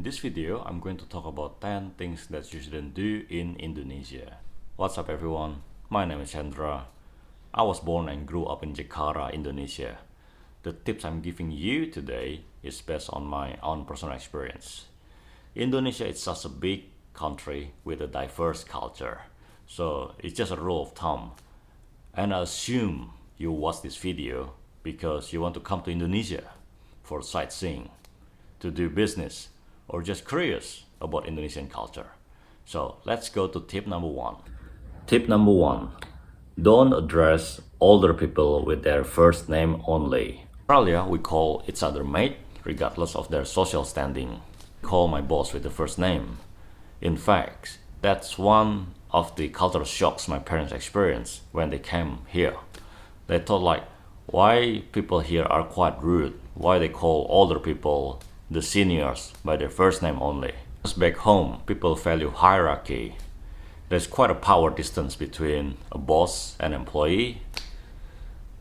In this video, I'm going to talk about 10 things that you shouldn't do in Indonesia. What's up everyone? My name is Chandra. I was born and grew up in Jakarta, Indonesia. The tips I'm giving you today is based on my own personal experience. Indonesia is such a big country with a diverse culture. So it's just a rule of thumb. And I assume you watch this video because you want to come to Indonesia for sightseeing, to do business, or just curious about Indonesian culture. So let's go to tip number 1. Tip number 1. Don't address older people with their first name only. In Australia, we call each other mate regardless of their social standing. I call my boss with the first name. In fact, that's one of the cultural shocks my parents experienced when they came here. They thought like, why people here are quite rude, why they call older people, the seniors, by their first name only. Just back home, people value hierarchy. There's quite a power distance between a boss and employee,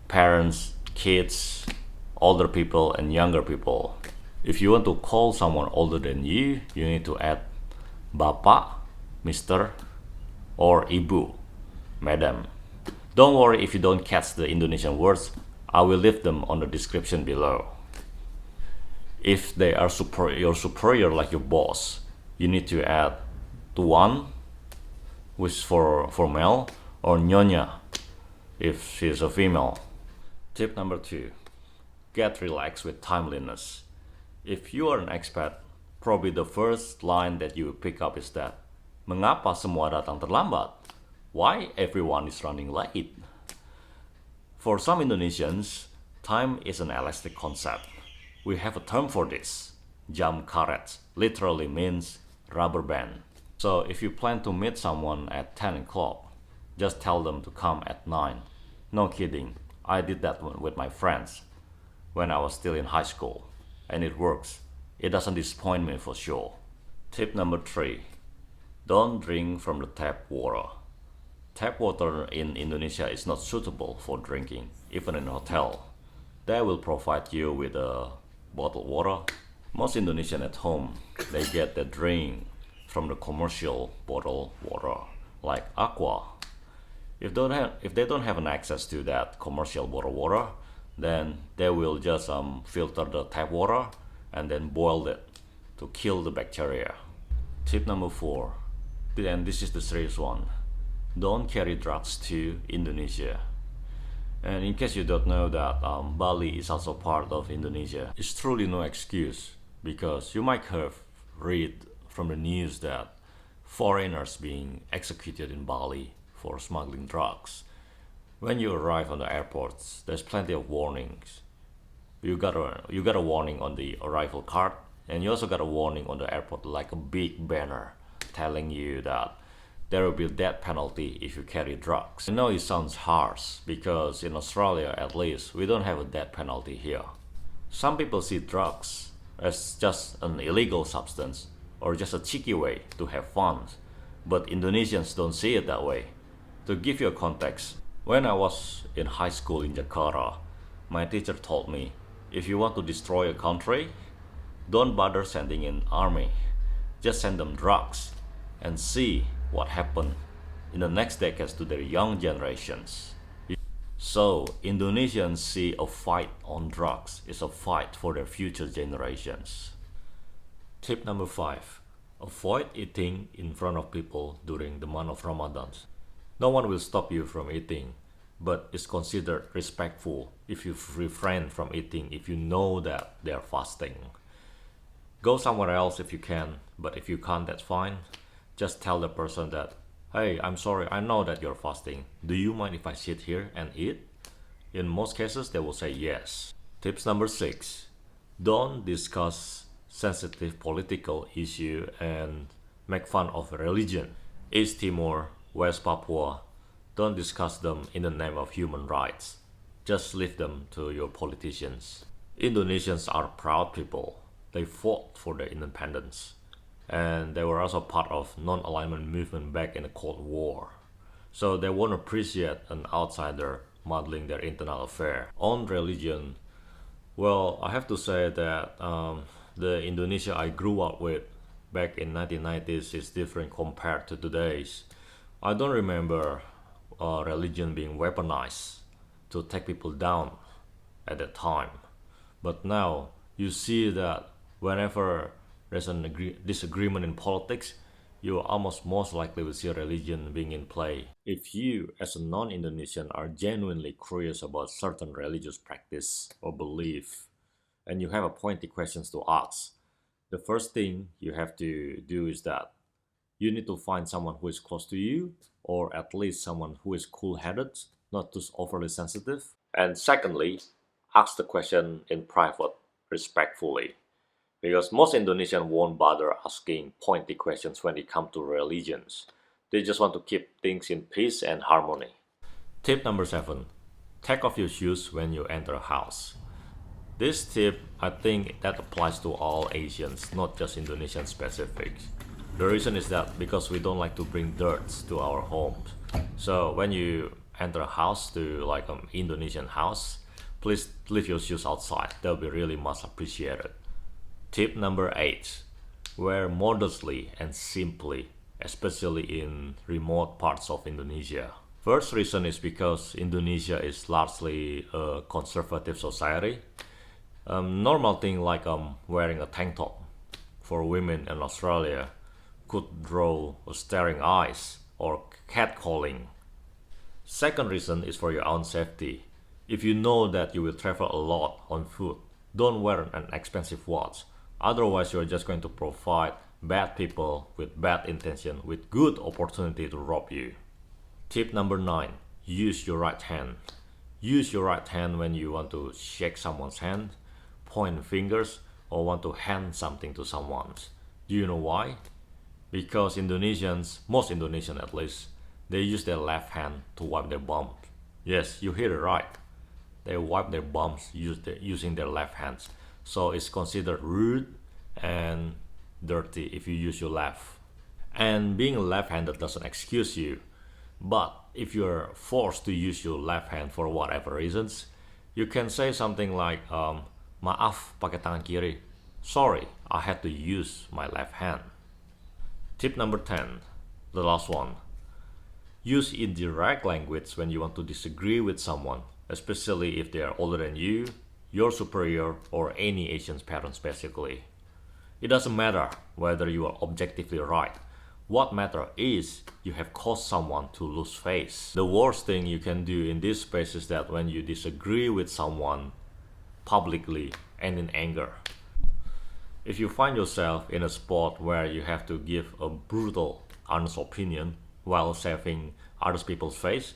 parents, kids, older people and younger people. If you want to call someone older than you need to add bapak, Mr. or ibu, madam. Don't worry if you don't catch the Indonesian words, I will leave them on the description below. If they are your superior like your boss, you need to add tuan, which is for male, or nyonya, if she is a female. Tip number 2. Get relaxed with timeliness. If you are an expat, probably the first line that you pick up is that, Mengapa semua datang terlambat? Why everyone is running late? For some Indonesians, time is an elastic concept. We have a term for this. Jam karet literally means rubber band. So if you plan to meet someone at 10 o'clock, just tell them to come at 9. No kidding, I did that one with my friends when I was still in high school. And it works. It doesn't disappoint me for sure. Tip number 3. Don't drink from the tap water. Tap water in Indonesia is not suitable for drinking, even in a hotel. They will provide you with a bottled water. Most Indonesian at home, they get their drink from the commercial bottled water, like aqua. If they don't have an access to that commercial bottled water, then they will just filter the tap water and then boil it to kill the bacteria. Tip number 4, and this is the serious one. Don't carry drugs to Indonesia. And in case you don't know that Bali is also part of Indonesia, it's truly no excuse because you might have read from the news that foreigners being executed in Bali for smuggling drugs. When you arrive on the airports, there's plenty of warnings. You got a warning on the arrival card, and you also got a warning on the airport, like a big banner telling you that there will be a death penalty if you carry drugs. I know it sounds harsh because in Australia at least we don't have a death penalty here. Some people see drugs as just an illegal substance or just a cheeky way to have fun, but Indonesians don't see it that way. To give you a context, when I was in high school in Jakarta, my teacher told me, if you want to destroy a country, don't bother sending in army, just send them drugs and see what happened in the next decades to their young generations. So Indonesians see a fight on drugs is a fight for their future generations. Tip number 5. Avoid eating in front of people during the month of Ramadhan. No one will stop you from eating, but it's considered respectful if you refrain from eating if you know that they are fasting. Go somewhere else if you can, but if you can't, that's fine. Just tell the person that, hey, I'm sorry, I know that you're fasting. Do you mind if I sit here and eat? In most cases, they will say yes. Tips number 6. Don't discuss sensitive political issue and make fun of religion. East Timor, West Papua, don't discuss them in the name of human rights. Just leave them to your politicians. Indonesians are proud people. They fought for their independence. And they were also part of non-alignment movement back in the Cold War. So they won't appreciate an outsider muddling their internal affair. On religion, well, I have to say that the Indonesia I grew up with back in 1990s is different compared to today's. I don't remember religion being weaponized to take people down at that time. But now you see that whenever there's an disagreement in politics, you almost most likely will see religion being in play. If you, as a non-Indonesian, are genuinely curious about certain religious practice or belief, and you have a pointy questions to ask, the first thing you have to do is that you need to find someone who is close to you, or at least someone who is cool-headed, not too overly sensitive. And secondly, ask the question in private, respectfully. Because most Indonesians won't bother asking pointy questions when it comes to religions. They just want to keep things in peace and harmony. Tip number 7. Take off your shoes when you enter a house. This tip, I think that applies to all Asians, not just Indonesian specific. The reason is that because we don't like to bring dirt to our homes. So when you enter a house to like an Indonesian house, please leave your shoes outside. That will be really much appreciated. Tip number 8. Wear modestly and simply, especially in remote parts of Indonesia. First reason is because Indonesia is largely a conservative society. Normal thing like wearing a tank top for women in Australia could draw staring eyes or catcalling. Second reason is for your own safety. If you know that you will travel a lot on foot, don't wear an expensive watch. Otherwise, you're just going to provide bad people with bad intention with good opportunity to rob you. Tip number 9. Use your right hand. Use your right hand when you want to shake someone's hand, point fingers, or want to hand something to someone. Do you know why? Because Indonesians, most Indonesians at least, they use their left hand to wipe their bums. Yes, you hear it right. They wipe their bums using their left hands. So it's considered rude and dirty if you use your left. And being left-handed doesn't excuse you. But if you're forced to use your left hand for whatever reasons, you can say something like, Maaf, pakai tangan kiri. Sorry, I had to use my left hand. Tip number 10, the last one. Use indirect language when you want to disagree with someone, especially if they are older than you, your superior, or any Asian parents basically. It doesn't matter whether you are objectively right. What matters is you have caused someone to lose face. The worst thing you can do in this space is that when you disagree with someone publicly and in anger. If you find yourself in a spot where you have to give a brutal, honest opinion while saving other people's face,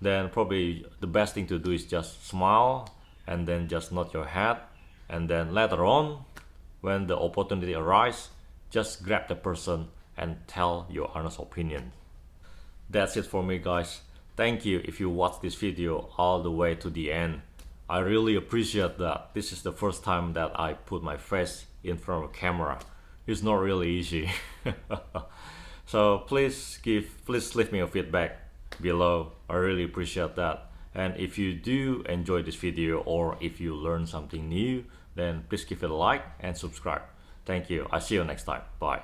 then probably the best thing to do is just smile and then just nod your head, and then later on, when the opportunity arises, just grab the person and tell your honest opinion. That's it for me, guys. Thank you if you watched this video all the way to the end. I really appreciate that. This is the first time that I put my face in front of a camera. It's not really easy. So please leave me a feedback below. I really appreciate that. And if you do enjoy this video or if you learn something new, then please give it a like and subscribe. Thank you. I'll see you next time. Bye.